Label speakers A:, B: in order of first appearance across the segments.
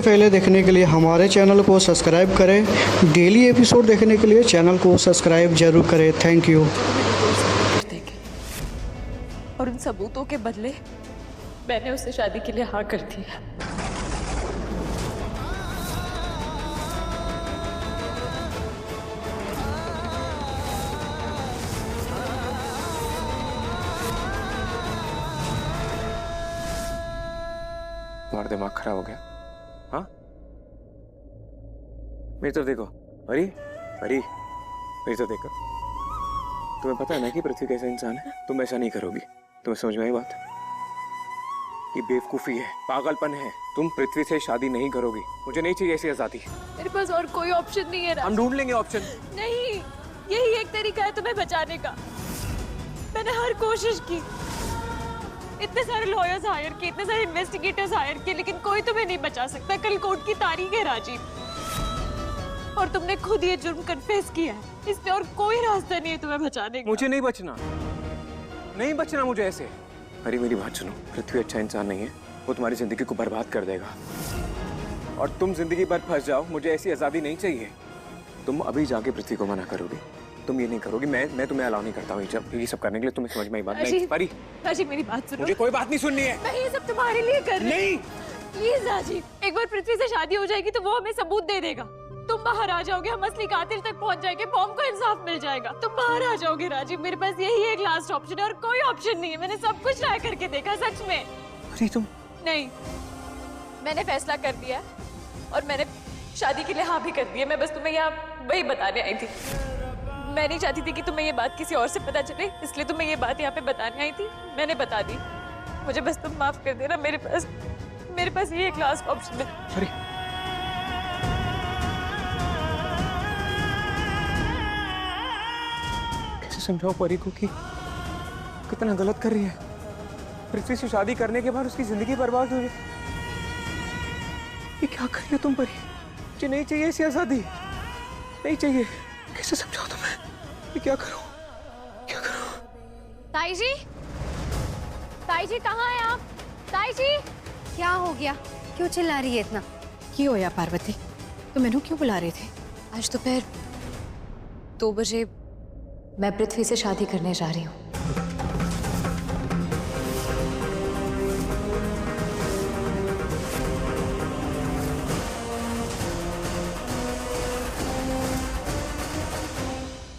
A: पहले देखने के लिए हमारे चैनल को सब्सक्राइब करें। डेली एपिसोड देखने के लिए चैनल को सब्सक्राइब जरूर करें। Thank you.
B: कर देंगे और उन सबूतों के बदले मैंने उससे शादी के लिए हाँ कर दी है।
C: तुम्हारा दिमाग खराब हो गया? हाँ, मेरी तरफ देखो। परी, परी, मेरी तरफ देखो। तुम्हें पता है ना कि पृथ्वी कैसा इंसान है? तुम ऐसा नहीं करोगी। तुम्हें समझ में आई बात? ये बेवकूफी है, पागलपन है। तुम पृथ्वी से शादी नहीं करोगी। मुझे नहीं चाहिए ऐसी आजादी।
B: मेरे पास और कोई ऑप्शन नहीं है राज।
C: हम ढूंढ लेंगे ऑप्शन।
B: नहीं, यही एक तरीका है तुम्हें बचाने का। मैंने हर कोशिश की, इतने सारे लॉयर्स हायर किए, इतने सारे इन्वेस्टिगेटर्स हायर किए, लेकिन कोई तुम्हें नहीं बचा सकता। कल कोर्ट की तारीख है राजीव, और तुमने खुद ये जुर्म कन्फेस किया है। इसमें और कोई रास्ता नहीं है तुम्हें बचाने का।
C: मुझे नहीं बचना, नहीं बचना मुझे ऐसे। अरे मेरी बात सुनो, पृथ्वी अच्छा इंसान नहीं है। वो तुम्हारी जिंदगी को बर्बाद कर देगा और तुम जिंदगी भर फंस जाओ। मुझे ऐसी आजादी नहीं चाहिए। तुम अभी जाके पृथ्वी को मना करोगी? तुम ये नहीं करोगी। मैं तुम्हें अलाउ नहीं करता हूँ ये सब करने के लिए। तुम्हें समझ में आई बात? नहीं परी,
B: राजीव मेरी बात सुनो।
C: मुझे कोई बात नहीं सुननी है।
B: मैं ये सब तुम्हारे लिए कर रही हूँ।
C: नहीं,
B: प्लीज राजीव, एक बार पृथ्वी से शादी हो जाएगी तो वो हमें सबूत दे देगा। तुम बाहर आ जाओगे, हम असली कातिल तक पहुंच जाएंगे, बॉम्ब को इंसाफ मिल जाएगा। तुम बाहर आ जाओगे राजीव। मेरे पास यही एक लास्ट ऑप्शन है और कोई ऑप्शन नहीं है। मैंने सब कुछ ट्राई करके देखा, सच में।
C: अरे तुम
B: नहीं, मैंने फैसला कर दिया और मैंने शादी के लिए हाँ भी कर दी है। मैं बस तुम्हें यहाँ वही बताने आई थी। मैं नहीं चाहती थी कि तुम्हें ये बात किसी और से पता चले, इसलिए तुम्हें ये बात यहाँ पे बताने आई थी। मैंने बता दी। मुझे बस तुम माफ कर देना। मेरे पास ये एक लास्ट ऑप्शन है।
C: अरे कैसे समझाओ परी को कि कितना गलत कर रही है? पृथ्वी से शादी करने के बाद उसकी जिंदगी बर्बाद हो गई। ये क्या कर रही हो तुम परी? मुझे नहीं चाहिए ऐसी आजादी, नहीं चाहिए। कैसे समझाओ तुम्हें? ये क्या करूं, क्या करूं?
B: ताई जी, ताई जी कहाँ हैं आप? ताई जी,
D: क्या हो गया? क्यों चिल्ला रही है इतना?
E: क्यों होया पार्वती? तो मैनू क्यों बुला रहे थे?
F: आज दोपहर 2 बजे मैं पृथ्वी से शादी करने जा रही हूँ।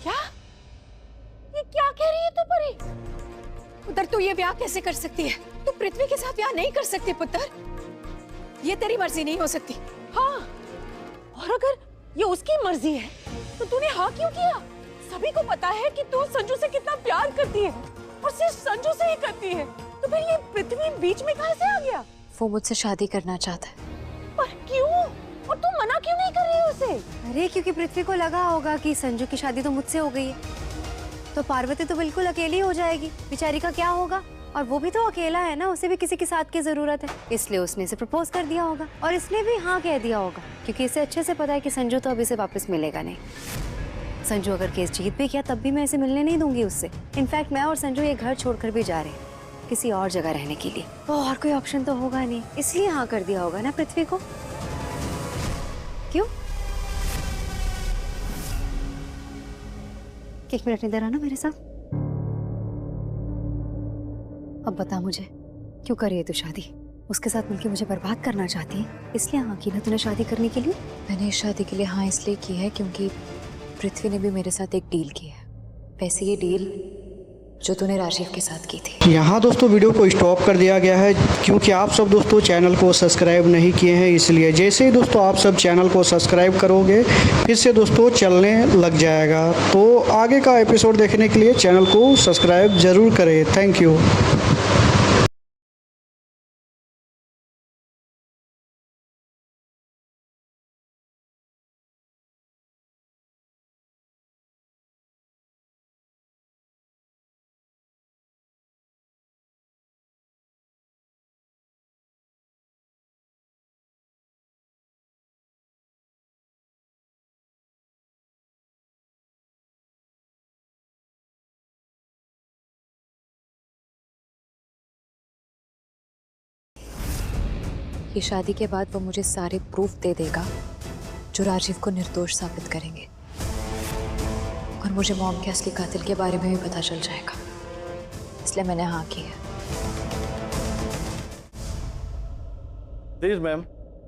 E: क्या? ये क्या कह रही है तू परी? पुत्र तू ये ब्याह कैसे कर सकती है? तू पृथ्वी के साथ ब्याह नहीं कर सकती पुत्र। ये तेरी मर्जी नहीं हो सकती। हाँ, और अगर ये उसकी मर्जी है तो तूने हाँ क्यों किया? सभी को पता है कि तू संजू से कितना प्यार करती है और सिर्फ संजू से ही करती है। तो फिर ये पृथ्वी बीच में कहाँ से आ गया?
F: वो मुझसे शादी करना चाहता है।
E: पर क्यों? और तू मना क्यों नहीं कर रही है उसे?
D: अरे क्योंकि पृथ्वी को लगा होगा कि संजू की शादी तो मुझसे हो गई है, तो पार्वती तो बिल्कुल अकेली हो जाएगी। बेचारी का क्या होगा? और वो भी तो अकेला है ना, उसे भी किसी के साथ की जरूरत है, इसलिए उसने इसे प्रपोज कर दिया होगा और इसने भी हाँ कह दिया होगा, क्योंकि इसे अच्छे से पता है कि संजू तो अभी से वापस मिलेगा नहीं। संजू अगर केस जीत भी किया तब भी मैं इसे मिलने नहीं दूंगी उससे। इनफैक्ट मैं और संजू ये घर छोड़कर भी जा रहे हैं किसी और जगह रहने के लिए। तो और कोई ऑप्शन तो होगा नहीं, इसलिए हाँ कर दिया होगा ना पृथ्वी को। क्यों? एक मिनट इधर आना मेरे साथ। अब बता मुझे, क्यों कर रही है तू शादी? उसके साथ मिलके मुझे बर्बाद करना चाहती है, इसलिए हाँ की ना तूने शादी करने के लिए?
F: मैंने इस शादी के लिए हाँ इसलिए की है क्योंकि पृथ्वी ने भी मेरे साथ एक डील की है। वैसे ये डील जो तूने राजीव के साथ की थी।
A: यहाँ दोस्तों वीडियो को स्टॉप कर दिया गया है क्योंकि आप सब दोस्तों चैनल को सब्सक्राइब नहीं किए हैं, इसलिए जैसे ही दोस्तों आप सब चैनल को सब्सक्राइब करोगे फिर से दोस्तों चलने लग जाएगा। तो आगे का एपिसोड देखने के लिए चैनल को सब्सक्राइब ज़रूर करें। Thank you.
F: ये शादी के बाद वो मुझे सारे प्रूफ दे देगा जो राजीव को निर्दोष साबित करेंगे, और मुझे मॉम के असली कातिल के बारे में भी पता चल जाएगा। इसलिए मैंने हाँ की है।
G: प्लीज मैम,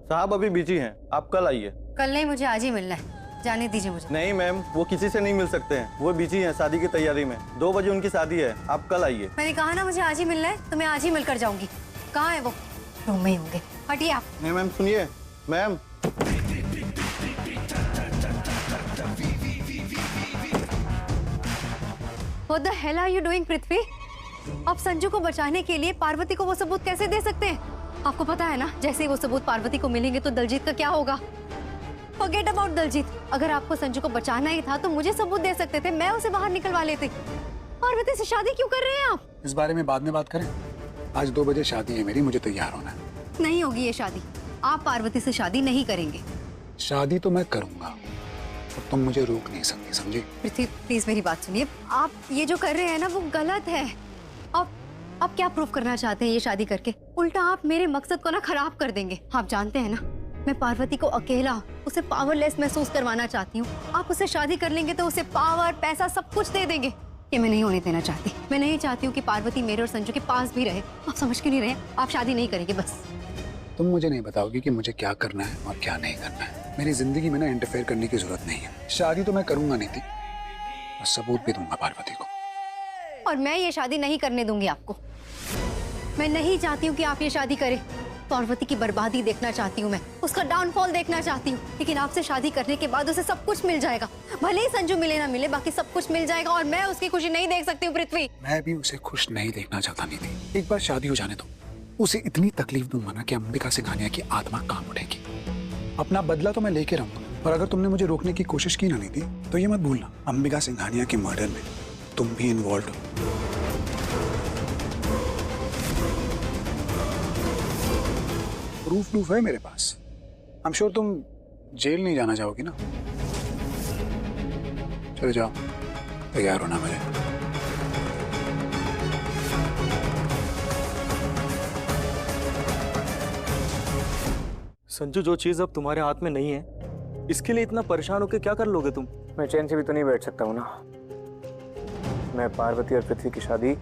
G: साहब अभी बिजी हैं, आप कल आइए।
D: कल नहीं, मुझे आज ही मिलना है। जाने दीजिए मुझे।
G: नहीं मैम, वो किसी से नहीं मिल सकते हैं, वो बिजी हैं शादी की तैयारी में। 2 बजे उनकी शादी है, आप कल आइए।
D: मैंने कहा ना मुझे आज ही मिलना है, तो मैं आज ही मिलकर जाऊंगी। कहाँ है वो? रूम में ही होंगे। हटिए आप।
G: नहीं मैम सुनिए, ma'am
D: What the hell are you doing, पृथ्वी? आप संजू को बचाने के लिए पार्वती को वो सबूत कैसे दे सकते हैं? आपको पता है ना, जैसे ही वो सबूत पार्वती को मिलेंगे तो दलजीत का क्या होगा? Forget about Daljit. अगर आपको संजू को बचाना ही था तो मुझे सबूत दे सकते थे, मैं उसे बाहर निकलवा लेती। पार्वती से शादी क्यों कर रहे हैं आप?
H: इस बारे में बाद में बात करें। आज 2 बजे शादी है मेरी, मुझे तैयार होना है।
D: नहीं होगी ये शादी। आप पार्वती से शादी नहीं करेंगे।
H: शादी तो मैं करूंगा, और तुम मुझे रोक नहीं सकती, समझी?
D: पृथ्वी प्लीज मेरी बात सुनिए। आप ये जो कर रहे हैं ना वो गलत है। आप क्या प्रूफ करना चाहते हैं ये शादी करके? उल्टा आप मेरे मकसद को ना खराब कर देंगे। आप जानते हैं ना, मैं पार्वती को अकेला, उसे पावरलेस महसूस करवाना चाहती हूँ। आप उससे शादी कर लेंगे तो उसे पावर, पैसा सब कुछ दे देंगे। ये मैं नहीं होने देना चाहती। मैं नहीं चाहती हूँ कि पार्वती मेरे और संजू के पास भी रहे। आप समझ क्यों नहीं रहे? आप शादी नहीं करेंगे बस।
H: तुम मुझे नहीं बताओगी कि मुझे क्या करना है और क्या नहीं करना है। मेरी जिंदगी में ना इंटरफेयर करने की जरूरत नहीं है। शादी तो मैं करूंगा नहीं थी, और सबूत भी दूंगा पार्वती को।
D: और मैं ये शादी नहीं करने दूंगी आपको। मैं नहीं चाहती हूँ कि आप ये शादी करें। पार्वती की बर्बादी देखना चाहती हूँ मैं, उसका डाउनफॉल देखना चाहती हूँ। लेकिन आपसे शादी करने के बाद उसे सब कुछ मिल जाएगा। भले ही संजू मिले ना मिले, बाकी सब कुछ मिल जाएगा, और मैं उसकी खुशी नहीं देख सकती हूँ पृथ्वी।
H: मैं भी उसे खुश नहीं देखना चाहता नहीं थी। एक बार शादी हो जाने दो, उसे इतनी तकलीफ दूंगा ना कि अंबिका सिंघानिया की आत्मा काम उठेगी। अपना बदला तो मैं लेके रहूंगा, और अगर तुमने मुझे रोकने की कोशिश की ना नीति, तो ये मत भूलना अंबिका सिंघानिया के मर्डर में तुम भी इन्वॉल्व हो। प्रूफ है मेरे पास। आई एम श्योर तुम जेल नहीं जाना चाहोगी ना? चलो जाओ, तैयार होना मुझे।
G: संजू, जो चीज अब तुम्हारे हाथ में नहीं है, इसके लिए इतना परेशान होकर क्या कर लोगे तुम?
C: मैं चैन से भी तो नहीं बैठ सकता हूँ ना। मैं पार्वती और पृथ्वी की शादी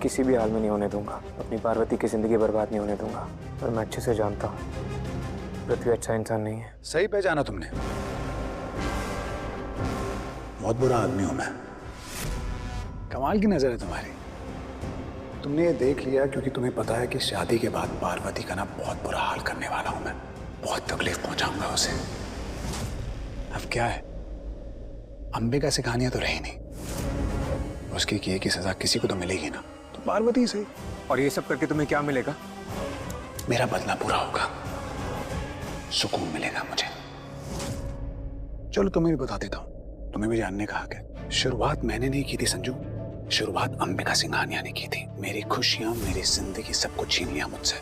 C: किसी भी हाल में नहीं होने दूंगा। अपनी पार्वती की जिंदगी बर्बाद नहीं होने दूंगा। और मैं अच्छे से जानता हूँ पृथ्वी अच्छा इंसान नहीं है।
H: सही पहचाना तुमने। बहुत बुरा आदमी हूं मैं। कमाल की नजर है तुम्हारी। तुमने ये देख लिया क्योंकि तुम्हें पता है कि शादी के बाद पार्वती का ना बहुत बुरा हाल करने वाला हूं मैं। बहुत तकलीफ पहुंचाऊंगा उसे। अब क्या है, अंबिका सिंघानिया तो रही नहीं, उसकी किए की सजा किसी को तो मिलेगी ना, तो पार्वती से।
C: और ये सब करके तुम्हें क्या मिलेगा?
H: मेरा बदला पूरा होगा, सुकून मिलेगा मुझे। चलो तुम्हें भी बता देता हूँ, तुम्हें भी जानने का हक है। शुरुआत मैंने नहीं की थी संजू, शुरुआत अंबिका सिंघानिया ने की थी। मेरी खुशियां, मेरी जिंदगी सब कुछ छीन लिया मुझसे।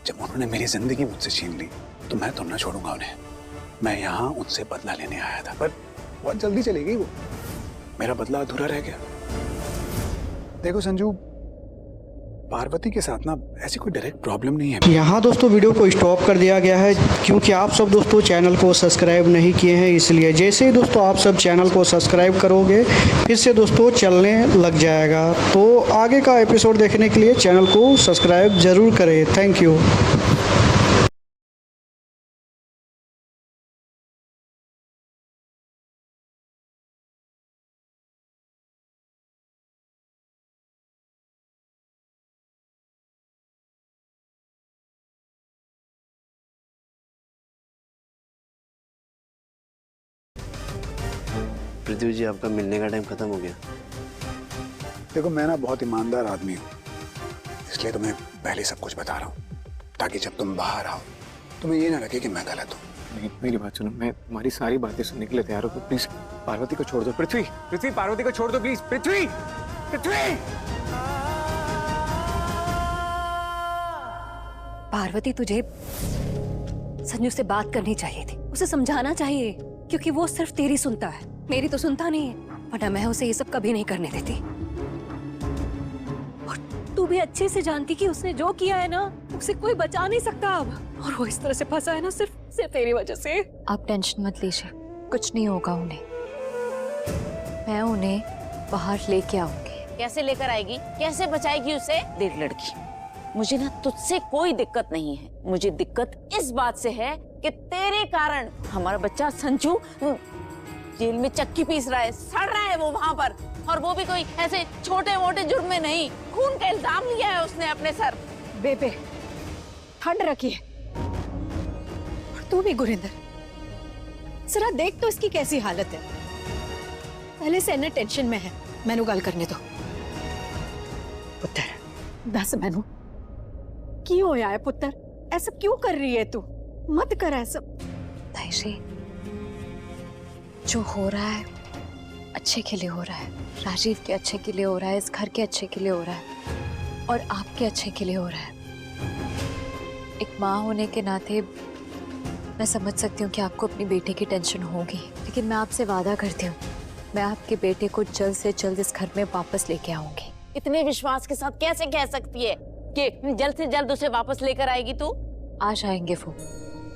H: जब उन्होंने मेरी जिंदगी मुझसे छीन ली तो मैं तो ना छोड़ूंगा उन्हें। मैं यहाँ उनसे बदला लेने आया था, पर बहुत जल्दी चली गई वो। मेरा बदला अधूरा रह गया। देखो संजू, पार्वती के साथ ना ऐसी कोई डायरेक्ट प्रॉब्लम नहीं है।
A: यहाँ दोस्तों वीडियो को स्टॉप कर दिया गया है क्योंकि आप सब दोस्तों चैनल को सब्सक्राइब नहीं किए हैं, इसलिए जैसे ही दोस्तों आप सब चैनल को सब्सक्राइब करोगे फिर से दोस्तों चलने लग जाएगा। तो आगे का एपिसोड देखने के लिए चैनल को सब्सक्राइब ज़रूर करें। Thank you.
I: पृथ्वी जी, आपका मिलने का टाइम खत्म हो गया।
H: देखो मैं ना बहुत ईमानदार आदमी हूँ, इसलिए तुम्हें पहले सब कुछ बता रहा हूँ, ताकि जब तुम बाहर आओ तुम्हें ये ना लगे कि मैं गलत हूँ।
C: नहीं, मेरी बात सुनो, मैं तुम्हारी सारी बातें सुनने के लिए तैयार हूँ। प्लीज पार्वती को छोड़ दो। पृथ्वी, पृथ्वी, पार्वती को छोड़ दो प्लीज। पृथ्वी, पृथ्वी।
E: पार्वती, तुझे संजू से बात करनी चाहिए थी, उसे समझाना चाहिए, क्योंकि वो सिर्फ तेरी सुनता है, मेरी तो सुनता नहीं है। वरना मैं उसे ये सब कभी नहीं करने देती। और तू भी अच्छे से जानती कि उसने जो किया है ना, उसे कोई बचा नहीं सकता अब। और वो इस तरह से फंसा है ना सिर्फ तेरी वजह से।
F: आप टेंशन मत लीजिए, कुछ नहीं होगा उन्हें। मैं उन्हें बाहर लेके आऊंगी।
J: कैसे लेकर आएगी, कैसे बचाएगी उसे? देख लड़की, मुझे ना तुझसे कोई दिक्कत नहीं है, मुझे दिक्कत इस बात से है कि तेरे कारण हमारा बच्चा संजू जेल में चक्की पीस रहा है, सड़ रहा है वो वहाँ पर, और वो भी कोई ऐसे छोटे मोटे जुर्म में नहीं, खून का इल्जाम लिया है उसने अपने सर।
E: बेबे ठंड रखिए। और तू भी गुरिंदर, जरा देख तो इसकी कैसी हालत है। पहले से इन्हें टेंशन में है। मैनू गल करने दो। पुत्र दस मैनू की होया है पुत्र, ऐसा क्यों कर रही है तू? मत कर ऐसा।
F: ताई जी, जो हो रहा है अच्छे के लिए हो रहा है, राजीव के अच्छे के लिए हो रहा है, इस घर के अच्छे के लिए हो रहा है, और आपके अच्छे के लिए हो रहा है। एक माँ होने के नाते मैं समझ सकती हूँ कि आपको अपनी बेटे की टेंशन होगी, लेकिन मैं आपसे वादा करती हूँ, मैं आपके बेटे को जल्द से जल्द इस घर में वापस लेके आऊंगी।
J: इतने विश्वास के साथ कैसे कह सकती है कि जल्द से जल्द उसे वापस लेकर आएगी तू?
F: आ जाएंगे वो,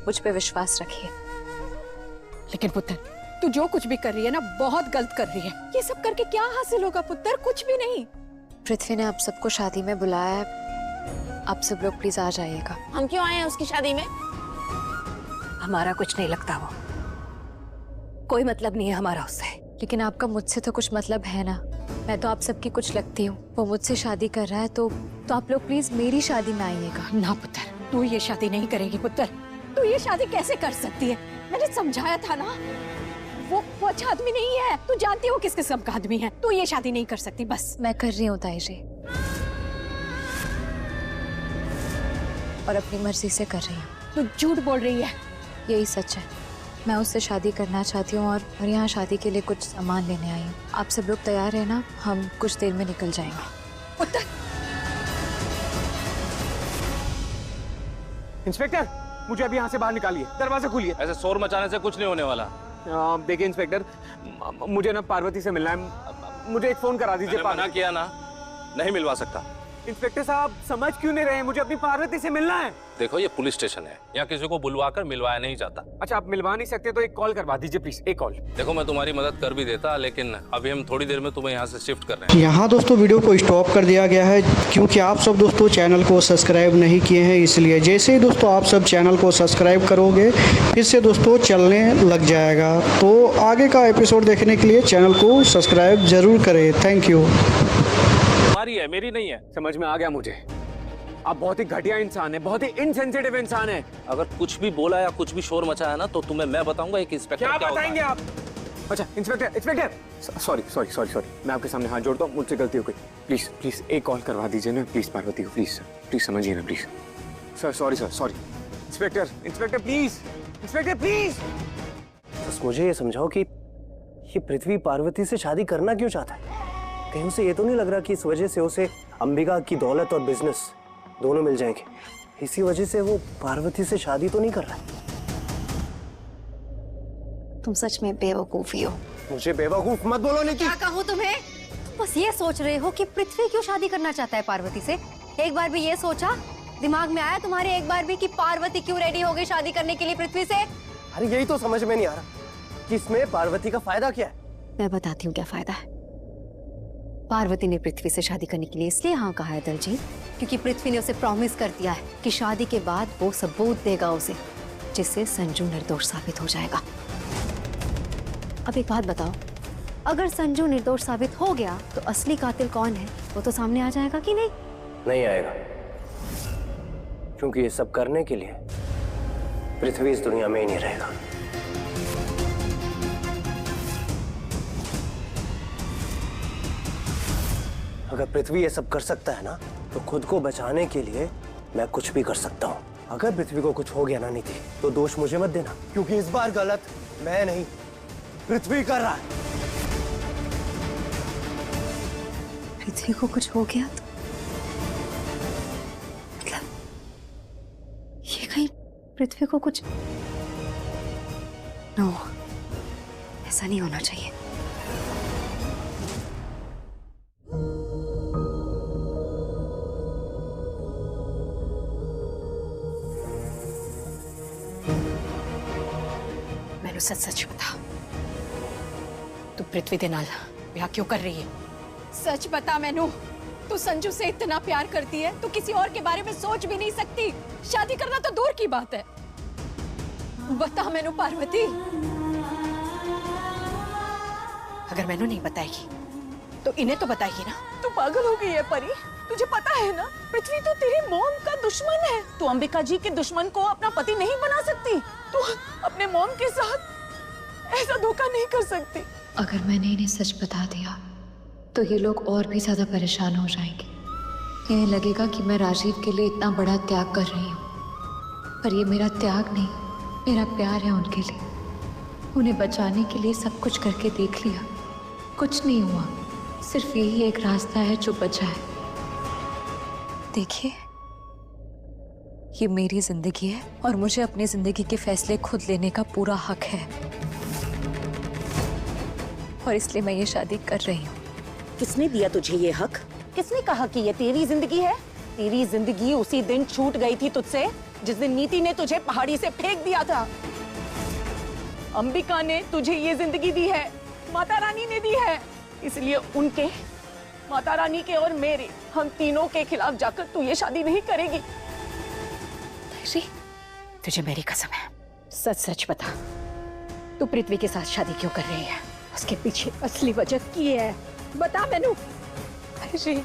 F: मुझ पे विश्वास रखिए।
E: लेकिन पुत्र, तू जो कुछ भी कर रही है ना, बहुत गलत कर रही है। ये सब करके क्या हासिल होगा पुत्र? कुछ भी नहीं।
F: पृथ्वी ने आप सबको शादी में बुलाया है, आप सब लोग प्लीज आ जाइएगा।
J: हम क्यों आए हैं उसकी शादी में?
E: हमारा कुछ नहीं लगता, वो कोई मतलब नहीं है हमारा उससे।
F: लेकिन आपका मुझसे तो कुछ मतलब है ना, मैं तो आप सबकी कुछ लगती हूँ। वो मुझसे शादी कर रहा है तो आप लोग प्लीज मेरी शादी में आइएगा।
E: ना पुत्र, तू ये शादी नहीं करेगी पुत्र। तू ये शादी कैसे कर सकती है? मैंने समझाया था ना, वो अच्छा आदमी नहीं है। तू जानती हो किस किस्म का आदमी है। तू ये शादी नहीं कर सकती। बस
F: मैं कर रही हूँ ताई जी, और अपनी मर्जी से कर रही हूँ।
E: तू झूठ बोल रही है।
F: यही सच है, मैं उससे शादी करना चाहती हूँ, और यहाँ शादी के लिए कुछ सामान लेने आई हूँ। आप सब लोग तैयार है ना? हम कुछ देर में निकल जाएंगे।
E: पुत्र,
C: इंस्पेक्टर, मुझे अभी यहाँ से बाहर निकालिए, दरवाजा खोलिए।
K: ऐसे शोर मचाने से कुछ नहीं होने वाला।
C: देखिए इंस्पेक्टर, मुझे ना पार्वती से मिलना है, मुझे एक फोन करा दीजिए।
K: मैंने मना किया ना, नहीं मिलवा सकता।
C: इंस्पेक्टर साहब समझ क्यों नहीं रहे? मुझे अपनी पार्वती से मिलना है।
K: देखो, ये पुलिस स्टेशन है, यहाँ किसी को बुलवा कर मिलवाया नहीं जाता।
C: अच्छा, आप मिलवा नहीं सकते तो एक कॉल करवा दीजिए प्लीज, एक कॉल।
K: देखो, मैं तुम्हारी मदद कर भी देता, लेकिन अभी हम थोड़ी देर में तुम्हें यहाँ से शिफ्ट कर रहे हैं।
A: यहाँ दोस्तों वीडियो को स्टॉप कर दिया गया है क्योंकि आप सब दोस्तों चैनल को सब्सक्राइब नहीं किए हैं, इसलिए जैसे ही दोस्तों आप सब चैनल को सब्सक्राइब करोगे फिर से दोस्तों चलने लग जाएगा। तो आगे का एपिसोड देखने के लिए चैनल को सब्सक्राइब जरूर करें। Thank you.
K: तुम्हारी है, मेरी नहीं है।
C: समझ में आ गया मुझे, आप बहुत ही घटिया इंसान है, बहुत ही इनसेंसिटिव इंसान है।
K: अगर कुछ भी बोला या कुछ भी शोर मचाया ना, तो तुम्हें मैं बताऊंगा एक इंस्पेक्टर
C: क्या बताएंगे आप? अच्छा इंस्पेक्टर, सॉरी, मैं आपके सामने हाथ जोड़ता हूँ, मुझसे गलती हो गई। प्लीज एक कॉल करवा दीजिए ना प्लीज पार्वती को, प्लीज समझिए ना प्लीज। Sorry inspector please.
I: बस मुझे ये समझाओ कि ये पृथ्वी पार्वती से शादी करना क्यों चाहता है? कहीं उसे ये तो नहीं लग रहा कि इस वजह से उसे अंबिका की दौलत और बिजनेस दोनों मिल जाएंगे? इसी वजह से वो पार्वती से शादी तो नहीं कर रहा है?
D: तुम सच में बेवकूफी हो।
I: मुझे बेवकूफ मत बोलो। नहीं
D: क्या कहूँ तुम्हें? तुम बस ये सोच रहे हो कि पृथ्वी क्यों शादी करना चाहता है पार्वती से। एक बार भी ये सोचा, दिमाग में आया तुम्हारे एक बार भी कि पार्वती क्यों रेडी हो गई शादी करने के लिए पृथ्वी से?
I: अरे यही तो समझ में नहीं आ रहा कि इसमें पार्वती का फायदा क्या है।
D: मैं बताती हूँ क्या फायदा है। पार्वती ने पृथ्वी से शादी करने के लिए इसलिए हाँ कहा है दलजीत, क्योंकि पृथ्वी ने उसे प्रॉमिस कर दिया है कि शादी के बाद वो सबूत देगा उसे, जिससे संजू निर्दोष साबित हो जाएगा। अब एक बात बताओ, अगर संजू निर्दोष साबित हो गया तो असली कातिल कौन है वो तो सामने आ जाएगा कि नहीं?
I: नहीं आएगा, क्योंकि ये सब करने के लिए पृथ्वी इस दुनिया में ही नहीं रहेगा। अगर पृथ्वी ये सब कर सकता है ना, तो खुद को बचाने के लिए मैं कुछ भी कर सकता हूँ। अगर पृथ्वी को कुछ हो गया ना नीति, तो दोष मुझे मत देना, क्योंकि इस बार गलत मैं नहीं पृथ्वी कर रहा है।
D: पृथ्वी को कुछ हो गया तो मतलब ये कहीं पृथ्वी को कुछ नो, ऐसा नहीं होना चाहिए।
E: मैनू सच सच बता, तू पृथ्वी दे नाल ब्याह क्यों कर रही है? सच बता मैनू, तू संजू से इतना प्यार करती है, तू किसी और के बारे में सोच भी नहीं सकती। शादी करना तो दूर की बात है। बता मैनू पार्वती। अगर मैनू नहीं बताएगी तो इन्हें तो बताएगी ना।
J: तू पागल हो गई है परी, तुझे पता है ना पृथ्वी तो तेरी मॉम का दुश्मन है। तू अंबिका जी के दुश्मन को अपना पति नहीं बना सकती। तू अपने मॉम के साथ ऐसा धोखा नहीं कर सकती।
F: अगर मैंने इन्हें सच बता दिया तो ये लोग और भी ज्यादा परेशान हो जाएंगे। इन्हें लगेगा कि मैं राजीव के लिए इतना बड़ा त्याग कर रही हूँ, पर ये मेरा त्याग नहीं, मेरा प्यार है उनके लिए। उन्हें बचाने के लिए सब कुछ करके देख लिया, कुछ नहीं हुआ। सिर्फ यही एक रास्ता है जो बचा है। देखिए, ये मेरी जिंदगी है और मुझे अपनी जिंदगी के फैसले खुद लेने का पूरा हक है, और इसलिए मैं ये शादी कर रही हूँ।
J: किसने दिया तुझे ये हक? किसने कहा कि ये तेरी जिंदगी है? तेरी जिंदगी उसी दिन छूट गई थी तुझसे जिस दिन नीति ने तुझे पहाड़ी से फेंक दिया था। अंबिका ने तुझे ये जिंदगी दी है, माता रानी ने दी है, इसलिए उनके, माता रानी के और मेरे, हम तीनों के खिलाफ जाकर तू ये शादी नहीं करेगी।
E: जी, तुझे मेरी कसम है, सच सच बता, तू पृथ्वी के साथ शादी क्यों कर रही है? उसके पीछे असली वजह की है? बता मैनू।
B: जी,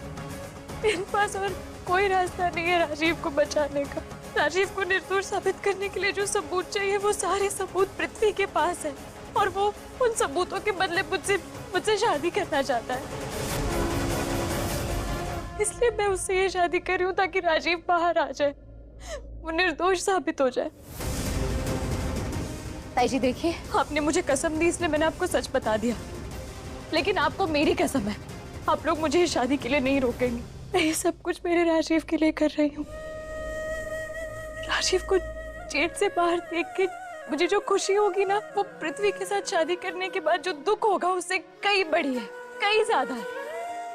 B: मेरे पास और कोई रास्ता नहीं है राजीव को बचाने का। राजीव को निर्दोष साबित करने के लिए जो सबूत चाहिए वो सारे सबूत पृथ्वी के पास है, और वो उन सबूतों के बदले मुझसे शादी करना चाहता है। इसलिए मैं उससे ये शादी कर रही हूँ ताकि राजीव बाहर आ जाए, वो निर्दोष साबित हो जाए।
E: ताई जी देखिए,
B: आपने मुझे कसम दी इसलिए मैंने आपको सच बता दिया, लेकिन आपको मेरी कसम है, आप लोग मुझे इस शादी के लिए नहीं रोकेंगे। मैं ये सब कुछ मेरे राजीव के लिए कर रही हूँ। राजीव को जेल से बाहर देख के मुझे जो खुशी होगी ना, वो पृथ्वी के साथ शादी करने के बाद जो दुख होगा उससे कई बड़ी है, कई ज्यादा है।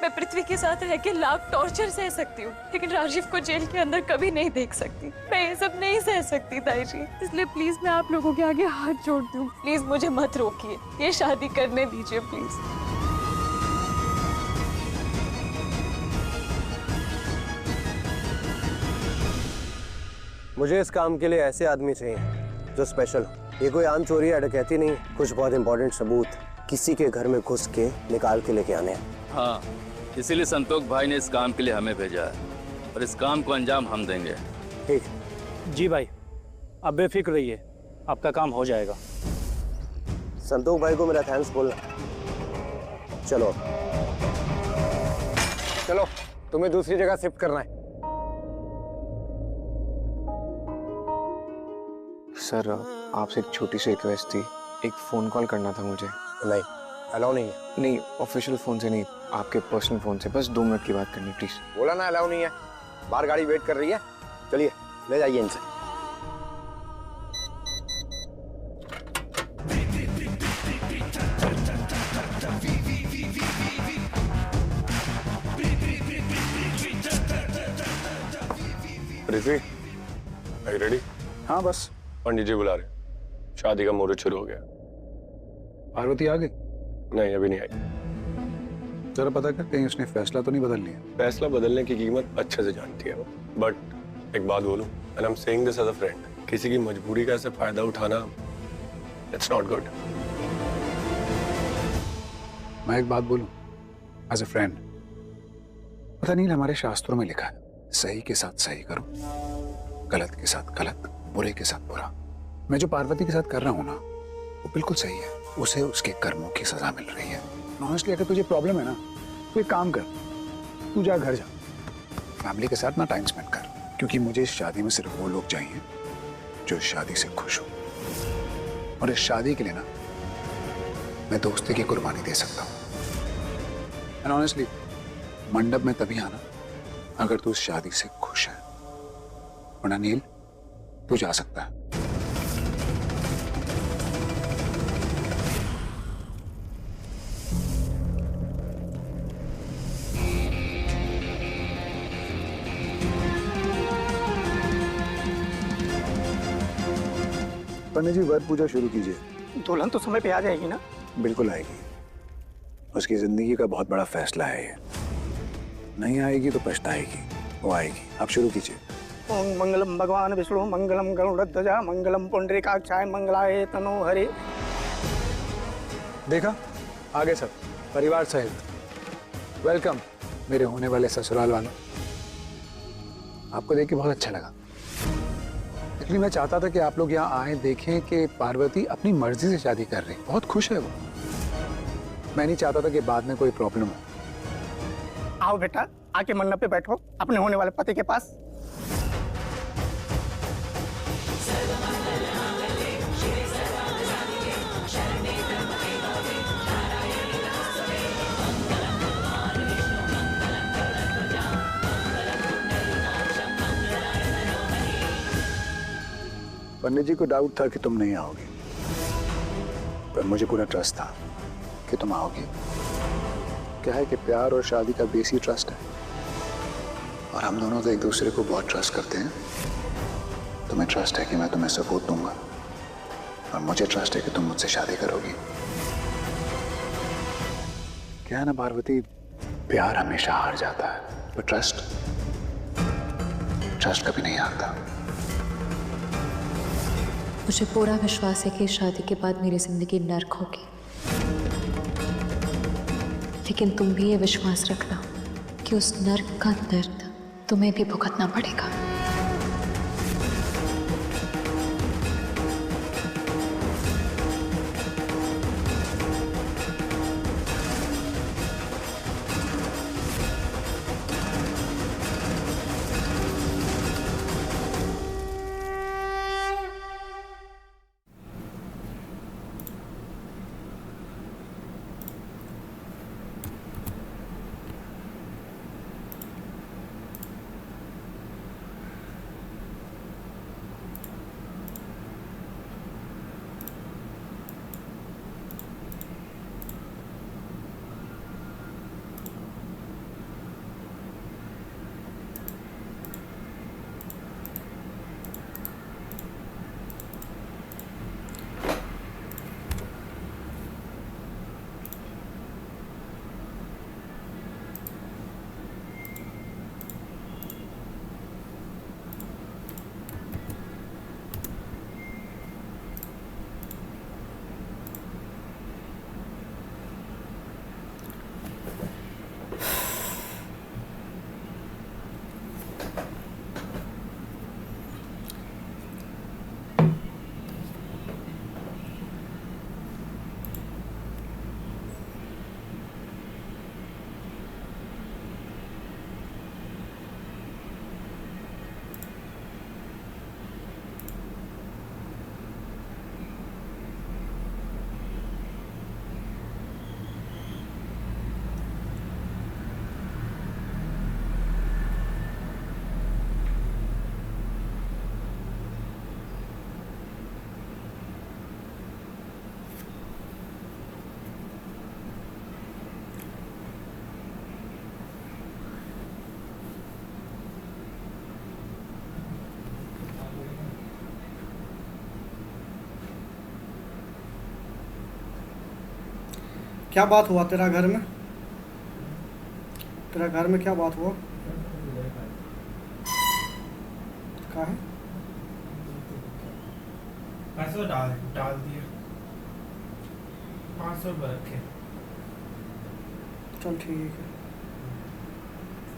B: मैं पृथ्वी के साथ रह के लाख टॉर्चर सह सकती हूँ, लेकिन राजीव को जेल के अंदर कभी नहीं देख सकती। मैं ये सब नहीं सह सकती ताई जी, इसलिए प्लीज मैं आप लोगों के आगे हाथ जोड़ती हूँ, प्लीज मुझे मत रोकिए, ये शादी करने दीजिए प्लीज।
I: मुझे इस काम के लिए ऐसे आदमी चाहिए जो स्पेशल हो। ये कोई आम चोरी या डकैती नहीं, कुछ बहुत इंपॉर्टेंट सबूत किसी के घर में घुस के निकाल के लेके आने हैं।
K: हाँ, इसीलिए संतोष भाई ने इस काम के लिए हमें भेजा है, और इस काम को अंजाम हम देंगे।
I: ठीक
L: जी भाई, आप बेफिक्र रहिए, आपका काम हो जाएगा।
I: संतोष भाई को मेरा थैंक्स बोलना। चलो
C: चलो, तुम्हें दूसरी जगह शिफ्ट करना है। सर, आपसे एक छोटी सी रिक्वेस्ट थी, एक फोन कॉल करना था मुझे।
I: नहीं, अलाउ नहीं है।
C: नहीं, ऑफिशियल फोन से नहीं, आपके पर्सनल फोन से, बस 2 मिनट की बात करनी प्लीज।
I: बोला ना अलाउ नहीं है, बाहर गाड़ी वेट कर रही है। चलिए ले जाइए इनसे।
M: पृथ्वी, रेडी?
H: हाँ बस।
M: पंडित जी बुला रहे, शादी का मुहूर्त शुरू हो गया।
H: पार्वती आ गई?
M: नहीं, अभी नहीं आई।
H: जरा पता कर, कहीं उसने फैसला तो नहीं बदल लिया?
M: फैसला बदलने की कीमत अच्छे से जानती है वो, बट एक बात बोलूं, and I am saying this as a friend, किसी की मजबूरी का ऐसे फायदा उठाना, इट्स नॉट गुड।
H: मैं एक बात बोलूं एज अ फ्रेंड, पता नहीं हमारे शास्त्रों में लिखा है, सही के साथ सही करो, गलत के साथ गलत, बुरे के साथ बुरा। मैं जो पार्वती के साथ कर रहा हूं ना, वो बिल्कुल सही है। उसे उसके कर्मों की सजा मिल रही है। ऑनेस्टली अगर तुझे प्रॉब्लम है ना, तो एक काम कर, तू जा घर जा, फैमिली के साथ ना टाइम स्पेंड कर, क्योंकि मुझे इस शादी में सिर्फ वो लोग चाहिए जो इस शादी से खुश हो, और इस शादी के लिए ना मैं दोस्ती की कुर्बानी दे सकता हूँ। एंड ऑनेस्टली मंडप में तभी आना अगर तू इस शादी से खुश है, वरना नील तू जा सकता है।
N: पंडित जी, वर पूजा शुरू कीजिए।
L: दुल्हन तो समय पे आ जाएगी ना?
H: बिल्कुल आएगी। उसकी जिंदगी का बहुत बड़ा फैसला है ये। नहीं आएगी तो पछताएगी। वो आएगी। आप शुरू कीजिए।
L: ओम मंगलम भगवान विष्णु मंगलम गरुड़ध्वजा मंगलम पुंडरीकाक्षाय मंगलाय तनो हरे।
H: देखा, आगे सब परिवार सहित। वेलकम मेरे होने वाले ससुराल वालों। आपको देख के बहुत अच्छा लगा, इसलिए मैं चाहता था कि आप लोग यहाँ आए, देखें कि पार्वती अपनी मर्जी से शादी कर रही। बहुत खुश है वो। मैं नहीं चाहता था कि बाद में कोई प्रॉब्लम हो।
L: आओ बेटा, आके मंडप पे बैठो अपने होने वाले पति के पास।
H: पंडित जी को डाउट था कि तुम नहीं आओगे, पर मुझे पूरा ट्रस्ट था कि तुम आओगे। क्या है कि प्यार और शादी का बेसिक ट्रस्ट है, और हम दोनों तो एक दूसरे को बहुत ट्रस्ट करते हैं। तुम्हें ट्रस्ट है कि मैं तुम्हें सपोर्ट दूंगा, और मुझे ट्रस्ट है कि तुम मुझसे शादी करोगी। क्या है ना पार्वती, प्यार हमेशा हार जाता है, पर ट्रस्ट कभी नहीं हारता।
F: मुझे पूरा विश्वास है कि इस शादी के बाद मेरी जिंदगी नर्क होगी, लेकिन तुम भी ये विश्वास रखना कि उस नर्क का दर्द तुम्हें भी भुगतना पड़ेगा।
A: क्या बात हुआ तेरा घर में? तेरा घर में क्या बात हुआ? क्या है?
N: पैसे डाल दिए 500 रखे।
A: चल ठीक है।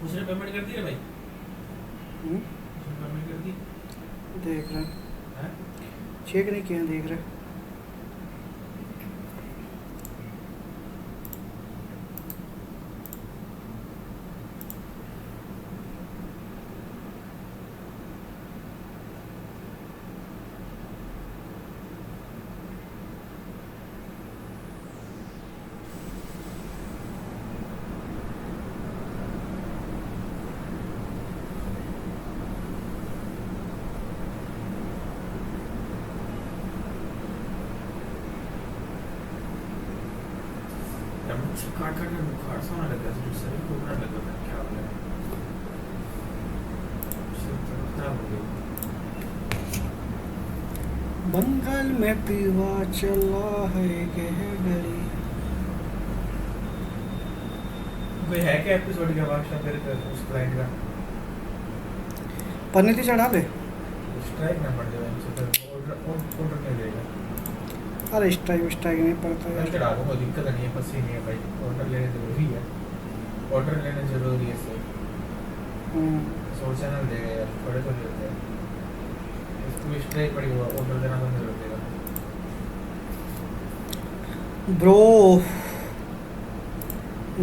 N: उसने पेमेंट कर दिया भाई? पेमेंट कर दी?
A: देख रहे हैं, चेक नहीं किया, देख रहे हैं।
N: काट के बुखार सा होने लगा, शरीर को उभरने लगा। मैं क्या हो गया? शरीर खराब हो गया।
A: बंगाल में पीवा चला है गली।
N: कोई है क्या एपिसोड के बाद तेरे पे उस क्लाइंट का
A: पनीर चढ़ा ले।
N: स्ट्राइक ना पड़ जाए इनसे फिर ऑर्डर नहीं देगा।
A: अरे स्ट्राइक नहीं पड़ता
N: मैं
A: यार।
N: चढ़ा दूंगा, दिक्कत नहीं है, बस ही नहीं है भाई। ऑर्डर लेने जरूरी है, ऑर्डर लेना जरूरी है सर। सोचना देगा यार, थोड़े तो देते हैं इसको। स्ट्राइक पड़ी हुआ, ऑर्डर देना बंद कर देगा
A: ब्रो।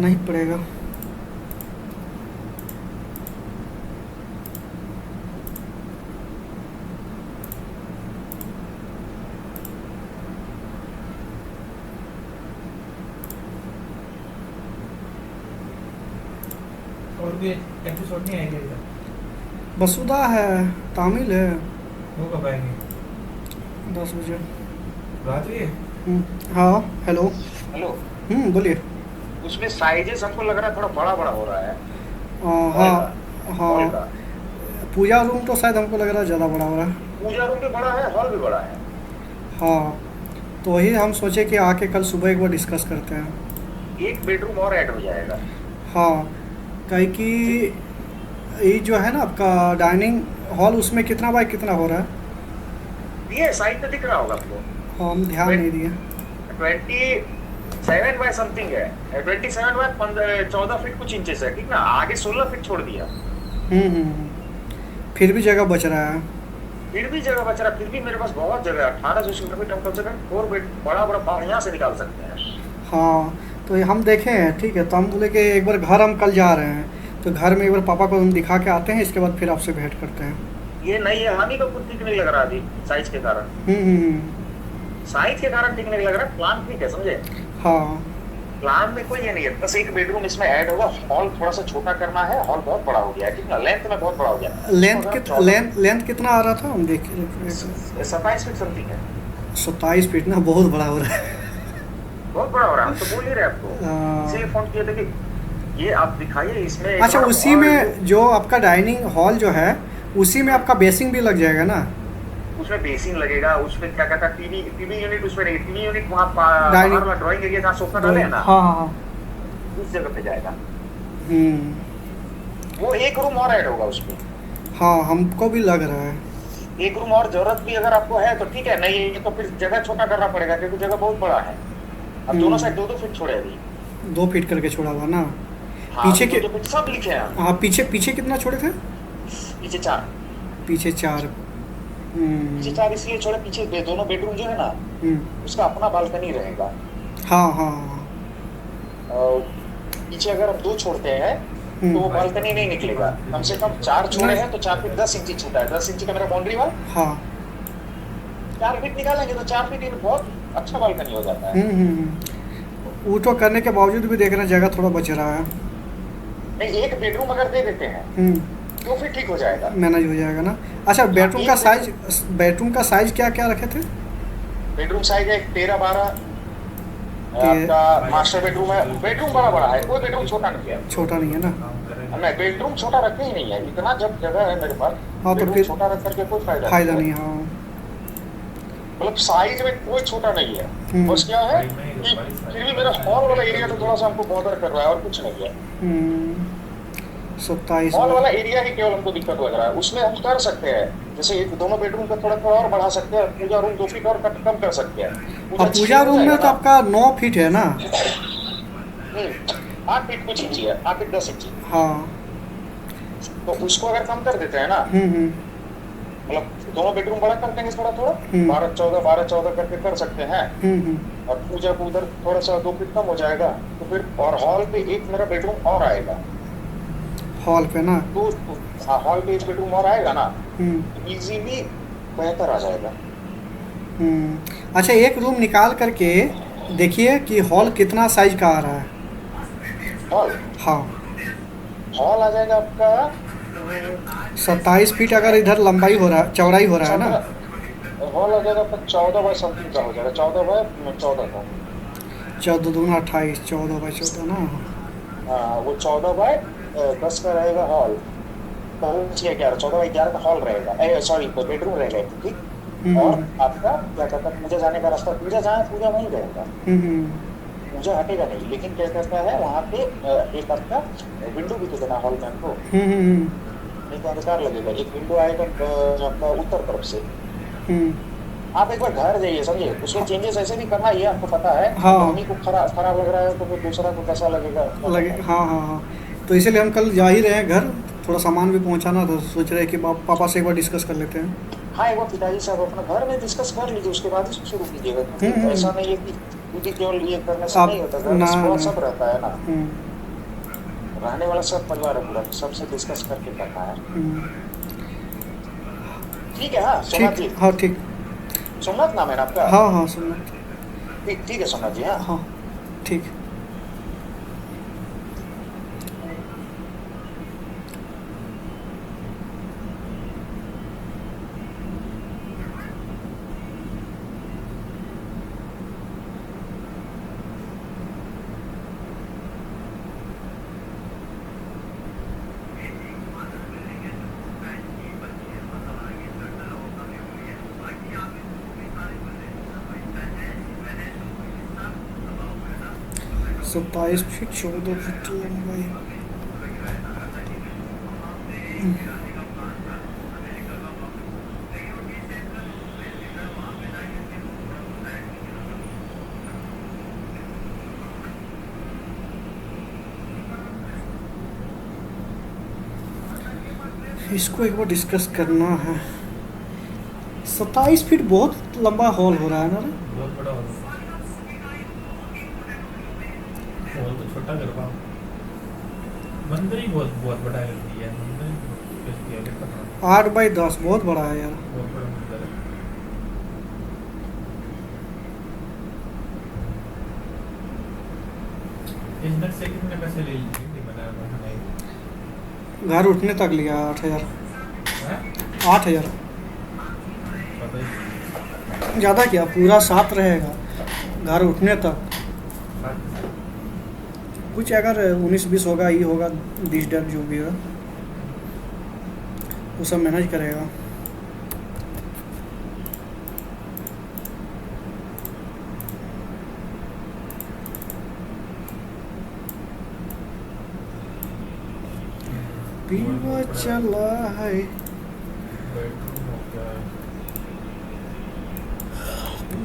A: नहीं पड़ेगा।
N: और भी एपिसोड नहीं आएगा इधर?
A: बसुदा है, तामिल है।
N: वो कब आएंगे?
A: 10 बजे
N: रात हुई है?
A: हाँ हेलो।
O: हेलो।
A: बोलिए।
O: उसमें साइजेस हमको लग रहा है थोड़ा बड़ा बड़ा हो रहा है।
A: हाँ पूजा रूम तो शायद हमको लग रहा है ज़्यादा बड़ा हो रहा है।
O: पूजा रूम भी बड़ा है, हॉल भी बड़ा है।
A: हाँ तो वही हम सोचे कि आके कल सुबह एक बार डिस्कस करते हैं।
O: एक बेडरूम और ऐड हो जाएगा।
A: हाँ कहीं कि ये जो है ना आपका डाइनिंग हॉल, उसमें कितना बाय कितना हो रहा है?
O: ये साइड पे दिख रहा होगा आपको।
A: हाँ हम ध्यान नहीं दिए।
O: 27 बाय समथिंग है, 27 बाय 14 फीट कुछ इंचेस है, ठीक ना। आगे 16 फीट छोड़ दिया।
A: फिर भी जगह बच रहा है।
O: फिर भी जगह बच रहा है, फिर भी मेरे पास बहुत जगह है। 1800 स्क्वायर फीट हम कम से कम 4 बेड बड़ा बढ़िया से निकाल सकते हैं।
A: हाँ तो ये हम देखे हैं, ठीक है। तो हम बोले कि एक बार घर हम कल जा रहे हैं, तो घर में एक बार पापा को हम दिखा के आते हैं, इसके बाद फिर आपसे भेंट करते हैं।
O: ये नहीं है, हम ही को खुद ठीक नहीं लग रहा अभी साइज के कारण। साइज के कारण ठीक नहीं लग रहा, प्लान ठीक है समझे।
A: हाँ
O: प्लान में कोई ये नहीं है, बस एक बेडरूम इसमें ऐड होगा। हॉल थोड़ा सा छोटा करना है, हॉल बहुत बड़ा हो गया है, ठीक ना। लेंथ में बहुत बड़ा हो गया।
A: लेंथ कितना आ रहा था हम देख
O: 27 फीट समथिंग है।
A: 27 फीट ना, बहुत बड़ा हो रहा है।
O: बहुत बड़ा हो रहा है, हम तो बोल ही रहे आपको, इसीलिए फोन किया था कि ये आप दिखाइए इसमें।
A: अच्छा उसी में जो आपका डाइनिंग हॉल जो है, उसी में आपका बेसिंग भी लग जाएगा ना?
O: उसमें बेसिन लगेगा, उसमें क्या कहता है टीवी यूनिट, उसमें नहीं, टीवी यूनिट वहाँ बाहर वाला ड्राइंग एरिया जहाँ सोफा डाले है ना,
A: हाँ
O: उस जगह पे जाएगा। वो एक रूम और ऐड होगा उसमें।
A: हाँ हमको भी लग रहा है।
O: एक रूम और जरूरत भी अगर आपको है तो ठीक है, नहीं है तो फिर जगह छोटा करना पड़ेगा, क्योंकि जगह बहुत बड़ा है। अब दोनों साइड 2-2 फीट छोड़े अभी।
A: 2 फीट करके छोड़ा हुआ ना।
O: हाँ,
A: पीछे के
O: सब लिखे हैं।
A: हाँ पीछे कितना छोड़े थे?
O: पीछे 4।
A: पीछे 4
O: इसलिए छोड़े, पीछे दोनों बेडरूम जो है ना, उसका अपना बालकनी रहेगा।
A: हाँ
O: पीछे अगर हम 2 छोड़ते हैं तो वो बालकनी नहीं निकलेगा। कम से कम 4 छोड़े हैं तो 4 फीट 10 इंच छूटा है। 10 इंच का मेरा बाउंड्री वाल।
A: हाँ
O: 4 फीट निकालेंगे तो 4 फीट बहुत अच्छा बालकनी हो जाता है।
A: वो तो करने के बावजूद भी देख रहे हैं जगह थोड़ा बच रहा है।
O: नहीं, एक बेडरूम अगर दे देते हैं तो फिर ठीक हो जाएगा,
A: मैनेज हो जाएगा ना। अच्छा बेडरूम का साइज क्या रखे थे?
O: बेडरूम साइज है 13-12 आपका मास्टर बेडरूम है। बेडरूम बड़ा है, कोई बेडरूम छोटा नहीं है।
A: छोटा नहीं है ना?
O: नहीं, बेडरूम छोटा रखते ही नहीं है, इतना जब जगह है मेरे पास।
A: हाँ तो फिर
O: छोटा रख करके कोई
A: फायदा नहीं। हाँ
O: मतलब साइज में कोई छोटा नहीं है। बस क्या है कि फिर भी मेरा हॉल वाला एरिया तो थोड़ा सा हमको बॉदर कर रहा है, और कुछ नहीं है।
A: 27
O: हॉल वाला एरिया ही केवल हमको दिक्कत लग रहा है। उसमें हम कर सकते हैं, जैसे दोनों बेडरूम का थोड़ा और बढ़ा सकते हैं, पूजा रूम 2 फीट और कम कर सकते हैं।
A: पूजा रूम में तो आपका 9 फीट है ना?
O: 8 फीट कुछ इंची है, 8 फीट 10 इंची।
A: हाँ
O: तो उसको अगर कम कर देते हैं ना, मतलब दोनों बेडरूम बड़ा कर देंगे थोड़ा 12-14 करके कर सकते हैं। और पूजा को उधर थोड़ा सा 2 फीट कम हो जाएगा तो फिर, और हॉल पे एक मेरा बेडरूम और आएगा।
A: हॉल पे ना?
O: तो हाँ, हॉल पे एक बेडरूम और आएगा ना, इजीली बेहतर आ जाएगा।
A: अच्छा एक रूम निकाल करके देखिए कि हॉल कितना साइज का आ रहा है।
O: हॉल?
A: हाँ
O: हॉल आ जाएगा आपका
A: 27 फीट। अगर इधर लंबाई हो रहा है, चौड़ाई हो रहा है ना,
O: हॉल आ जाएगा आपका 14 बाय समथिंग का हो जाएगा। 14 बाय 14 का।
A: 14 दूना 28, 14 बाय 14 ना।
O: हाँ वो 14 बाय 10 का रहेगा हॉल। 11 14 बाय 11 का हॉल रहेगा। सॉरी बेडरूम रहेगा, ठीक। और आपका क्या कहता है पूजा जाने का रास्ता, पूजा जहाँ पूजा वहीं रहेगा, पूजा हटेगा नहीं। लेकिन क्या कहता है वहाँ पे एक आपका विंडो भी तो देना हॉल में आपको, नहीं तो अंधकार लगेगा। एक विंडो आएगा आपका उत्तर तरफ से। आप एक बार घर जाइए, समझिए, उसमें चेंजेस ऐसे भी करना ही है, आपको पता है।
A: हाँ।
O: मम्मी को खराब लग रहा है तो फिर दूसरा को कैसा लगेगा।
A: हाँ हाँ हाँ, तो इसीलिए हम कल जा ही रहे हैं घर, थोड़ा सामान भी पहुंचाना था, सोच रहे हैं कि पापा से एक बार डिस्कस कर लेते हैं।
O: हाँ, एक बार पिताजी साहब अपना घर में डिस्कस कर लीजिए, उसके बाद ही शुरू कीजिएगा। क्योंकि ऐसा नहीं है कि खुद ही केवल ये करने से नहीं होता, घर में सब रहता है ना, रहने वाला सब परिवार है पूरा, सबसे डिस्कस करके करना है। ठीक है। हाँ सोमनाथ जी।
A: हाँ ठीक।
O: सोमनाथ नाम है ना आपका?
A: हाँ हाँ सोमनाथ।
O: ठीक है सोमनाथ जी। हाँ
A: हाँ ठीक। So 22 फीट 14 फीट लंबाई। इसको एक बार डिस्कस करना है। 27 फीट बहुत लंबा हॉल हो रहा है ना?
N: बहुत बड़ा हॉल तो छोटा कर पाओ, मंदिर ही बहुत बड़ा है। मंदिर
A: 8 बाई 10 बहुत बड़ा है यार।
N: बहुत बड़ा मंदिर है। इंदर से कितने पैसे ले लीजिए?
A: घर उठने तक लिया 8,000। 8,000 ज़्यादा क्या, पूरा साथ रहेगा घर उठने तक। कुछ अगर 19-20 होगा, ये होगा 20 डर जो भी है वो सब मैनेज करेगा। पीवा चला है।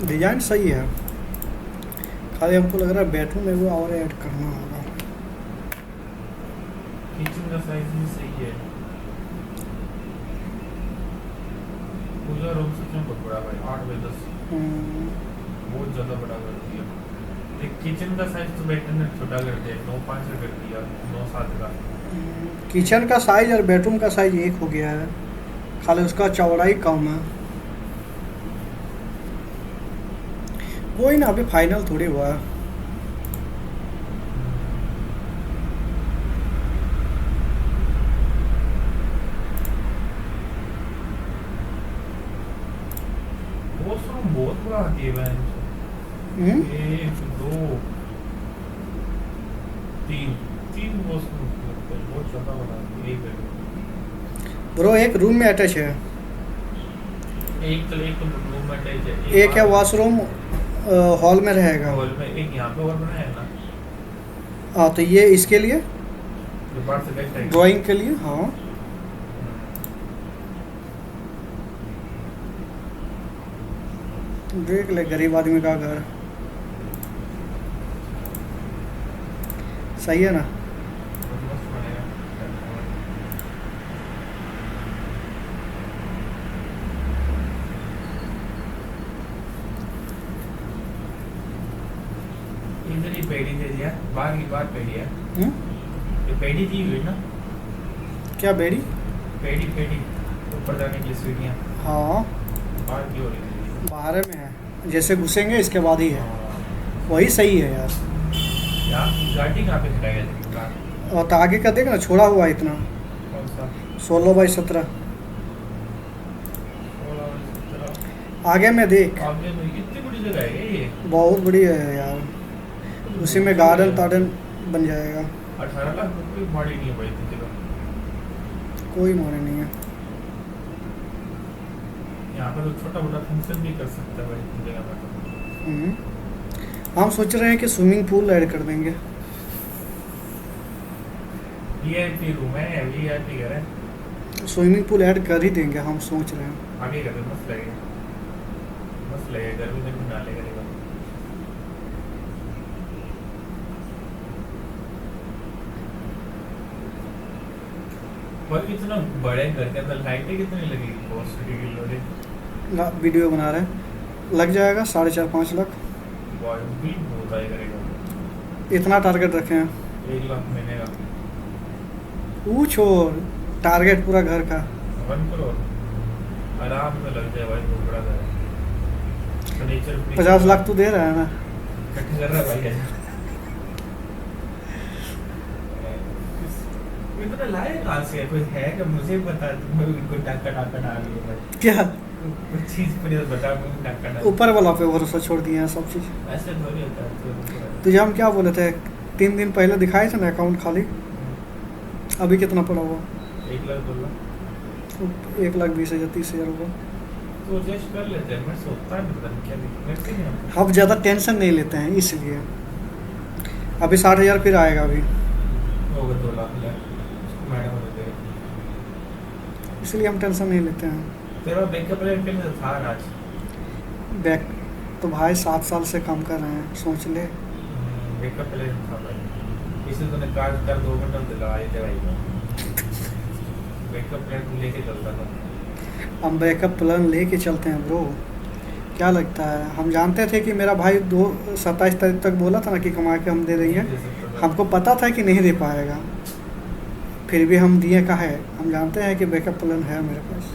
A: डिजाइन सही है, खाली हमको लग रहा है बेडरूम में वो और ऐड करना होगा।
N: किचन का साइज भी सही है। पूजा रूम सच में बहुत बड़ा भाई, 8 बाई 10 बहुत ज़्यादा बड़ा कर दिया। एक किचन का साइज तो बेटर ने छोटा कर दिया, 9.5 का कर दिया, 9.7 का।
A: किचन का साइज और बेडरूम का साइज एक हो गया है, खाली उसका चौड़ाई कम है। कोई ना, अभी फाइनल थोड़ी हुआ है।
N: वॉशरूम बहुत बड़ा आती है बहन। 1 2 3 वॉशरूम बहुत ज़्यादा बड़ा है। एक बेडरूम
A: ब्रो एक रूम में अटैच है,
N: एक रूम में अटैच है,
A: एक है वॉशरूम हॉल में रहेगा।
N: हॉल में एक यहाँ पे और बनाया है ना।
A: हाँ तो ये इसके लिए
N: जो बाहर से बैठ
A: ड्राइंग के लिए। हाँ देख ले, गरीब आदमी का घर सही है ना।
N: इधर ही पेड़ी दे दिया, बाहर की बात पेड़ी है। ये पेड़ी दी हुई ना?
A: क्या बेड़ी?
N: पेड़ी ऊपर जाने के लिए सीढ़ियाँ।
A: हाँ
N: बाहर की हो रही है,
A: बाहर में है, जैसे घुसेंगे इसके बाद ही है। वही सही है यार।
N: गाड़ी कहाँ पे खड़ा गया?
A: और तो आगे का देख ना, छोड़ा हुआ है इतना।
N: कौन सा?
A: 16 बाई 17 आगे में देख।
N: आगे में इतनी बड़ी जगह है ये?
A: बहुत बड़ी है यार, उसी में गार्डन तार्डन बन जाएगा।
N: 18 लाख रुपये माड़ी नहीं है भाई इतनी जगह।
A: कोई माने नहीं है।
N: यहाँ पर तो छोटा मोटा फंक्शन भी कर सकता है भाई इतनी जगह पर
A: हम सोच रहे हैं कि स्विमिंग पूल ऐड कर देंगे।
N: वीआईपी रूम है, वीआईपी घर है,
A: स्विमिंग पूल ऐड कर ही देंगे, हम सोच रहे हैं।
N: आगे कर दे, मस्त लगेगा, मस्त लगेगा, गर्मी में नाले करेगा। और इतना बड़े घर के अंदर लाइटें कितनी लगेगी? कॉस्ट की
A: ना वीडियो बना रहे हैं, लग जाएगा 4.5-5 लाख।
N: भी बहुत आए करेगा,
A: इतना टारगेट रखे हैं।
N: 1 लाख महीने का।
A: वो छोड़, टारगेट पूरा घर का
N: 1 करोड़ आराम में लग जाए भाई, बहुत बड़ा घर है। फर्नीचर
A: 50 लाख तू दे रहा है ना,
N: इकट्ठा कर रहा है भाई। इतना लाए कहाँ से? कोई है कि मुझे बता, मैं उनको टाका डाल लिया भाई।
A: क्या
N: कुछ चीज मुझे बता, मैं टाका डाल।
A: ऊपर वाला पे भरोसा छोड़ दिया है सब चीज़।
N: ऐसे थोड़ी होता है।
A: तुझे हम क्या बोले थे 3 दिन पहले, दिखाए थे ना अकाउंट खाली, अभी कितना पड़ा हुआ?
N: 1 लाख 2 लाख
A: 1,20,000 30,000 रुपये।
N: तो एडजस्ट कर लेते हैं, मैं सोचता नहीं, पता नहीं क्या दिक्कत है।
A: हम ज़्यादा टेंशन नहीं लेते हैं इसलिए। अभी 60,000 फिर आएगा, अभी
N: होगा 2 लाख मैडम होते हैं,
A: इसलिए हम टेंशन नहीं लेते हैं।
N: तेरा बैकअप प्लान पे था आज?
A: बैक तो भाई 7 साल से काम कर रहे हैं, सोच ले।
N: बैकअप प्लान था भाई, इसे तूने कार्ड कर 2 घंटा दिला आई थे भाई। बैकअप प्लान लेके चलता था।
A: हम बैकअप प्लान लेके चलते हैं ब्रो, क्या लगता है? हम जानते थे कि मेरा भाई 27 तारीख तक बोला था ना कि कमा के हम दे देंगे, हमको पता था कि नहीं दे पाएगा, फिर भी हम दिए का है। हम जानते हैं कि बैकअप प्लान है मेरे पास।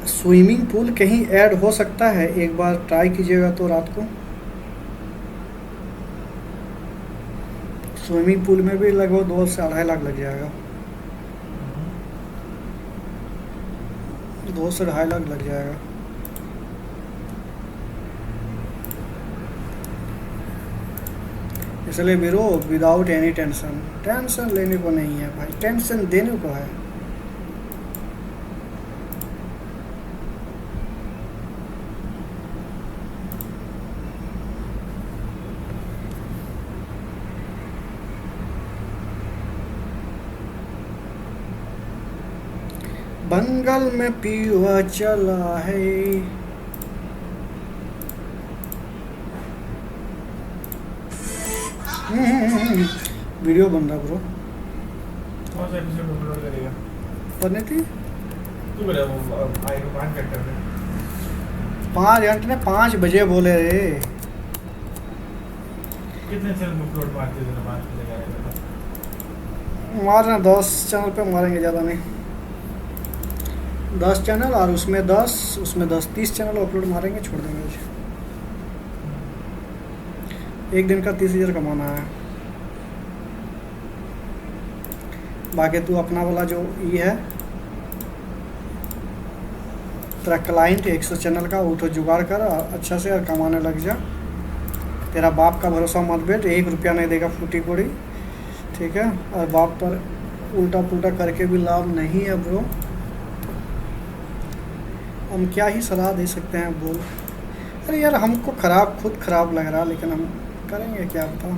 A: स्विमिंग पूल कहीं ऐड हो सकता है, एक बार ट्राई कीजिएगा तो रात को। स्विमिंग पूल में भी लगभग 2 से 2.5 लाख लग जाएगा, 2 से 2.5 लाख लग जाएगा। इसलिए bro without any tension, tension लेने को नहीं है भाई, टेंशन देने को है। बंगाल में पीवा चला है। वीडियो बन रहा ब्रो,
N: कौन सा एपिसोड अपलोड करेगा?
A: बनने थी
N: तू बोला वो भाई को 5 घंटे में
A: 5 घंटे ने 5 बजे बोले रे।
N: कितने चैनल अपलोड मारते थे? 5 बजे करेगा
A: मारना 10 चैनल पे मारेंगे, ज़्यादा नहीं। 10 चैनल और उसमें 10 30 चैनल अपलोड मारेंगे, छोड़ देंगे। एक दिन का 30,000 कमाना है। बाकी तू अपना वाला जो ये है तेरा क्लाइंट 100 चैनल का, वो तो जुगाड़ कर अच्छा से और कमाने लग जा। तेरा बाप का भरोसा मत बैठ, 1 रुपया नहीं देगा फूटी कोड़ी, ठीक है? और बाप पर उल्टा पुल्टा करके भी लाभ नहीं है ब्रो। हम क्या ही सलाह दे सकते हैं बोल। अरे यार हमको खुद खराब लग रहा, लेकिन हम करेंगे क्या बताओ।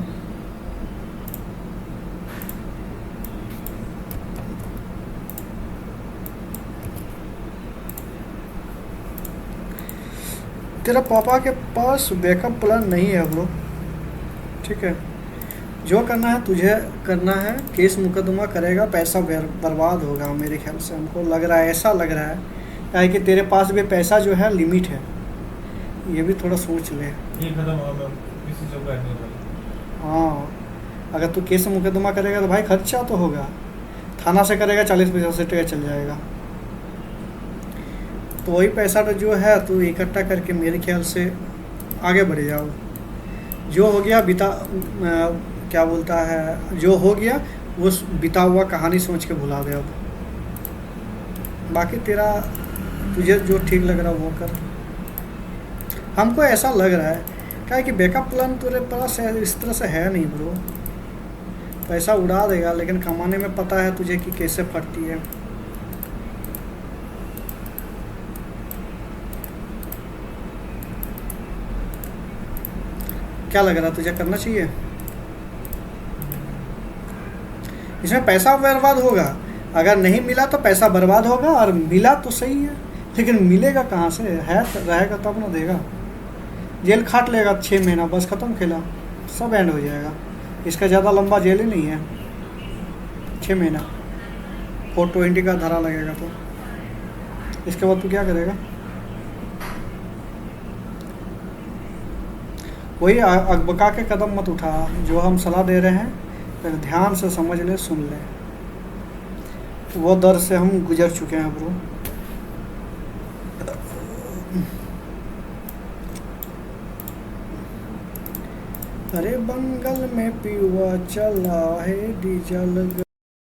A: तेरा पापा के पास बैकअप प्लान नहीं है ब्रो, ठीक है? जो करना है तुझे करना है, केस मुकदमा करेगा, पैसा बर्बाद होगा मेरे ख्याल से। हमको लग रहा है, ऐसा लग रहा है क्या है कि तेरे पास भी पैसा जो है लिमिट है, ये भी थोड़ा सोच ले।
N: ये खत्म हुआ, मैं किसी से करने वाला।
A: हाँ, अगर तू केस मुकदमा करेगा तो भाई खर्चा तो होगा, थाना से करेगा 40-50 टका चल जाएगा। तो वही पैसा तो जो है तू इकट्ठा करके मेरे ख्याल से आगे बढ़ जाओ। जो हो गया बिता क्या बोलता है, जो हो गया वो बिता हुआ कहानी सोच के भुला दे। अब बाकी तेरा तुझे जो ठीक लग रहा वो कर। हमको ऐसा लग रहा है क्या कि बैकअप प्लान तेरे पास इस तरह से है नहीं ब्रो। पैसा उड़ा देगा लेकिन कमाने में पता है तुझे कि कैसे फटती है। क्या लग रहा तुझे करना चाहिए? इसमें पैसा बर्बाद होगा, अगर नहीं मिला तो पैसा बर्बाद होगा, और मिला तो सही है लेकिन मिलेगा कहाँ से? है रहेगा तब ना देगा। जेल खाट लेगा 6 महीना, बस ख़त्म खेला, सब एंड हो जाएगा। इसका ज़्यादा लंबा जेल ही नहीं है, 6 महीना 420 का धारा लगेगा। तो इसके बाद तू क्या करेगा? वही अकबका के कदम मत उठा। जो हम सलाह दे रहे हैं पहले ध्यान से समझ ले, सुन ले। वो दर से हम गुजर चुके हैं ब्रो। अरे बंगल में पीवा चला है डीजल।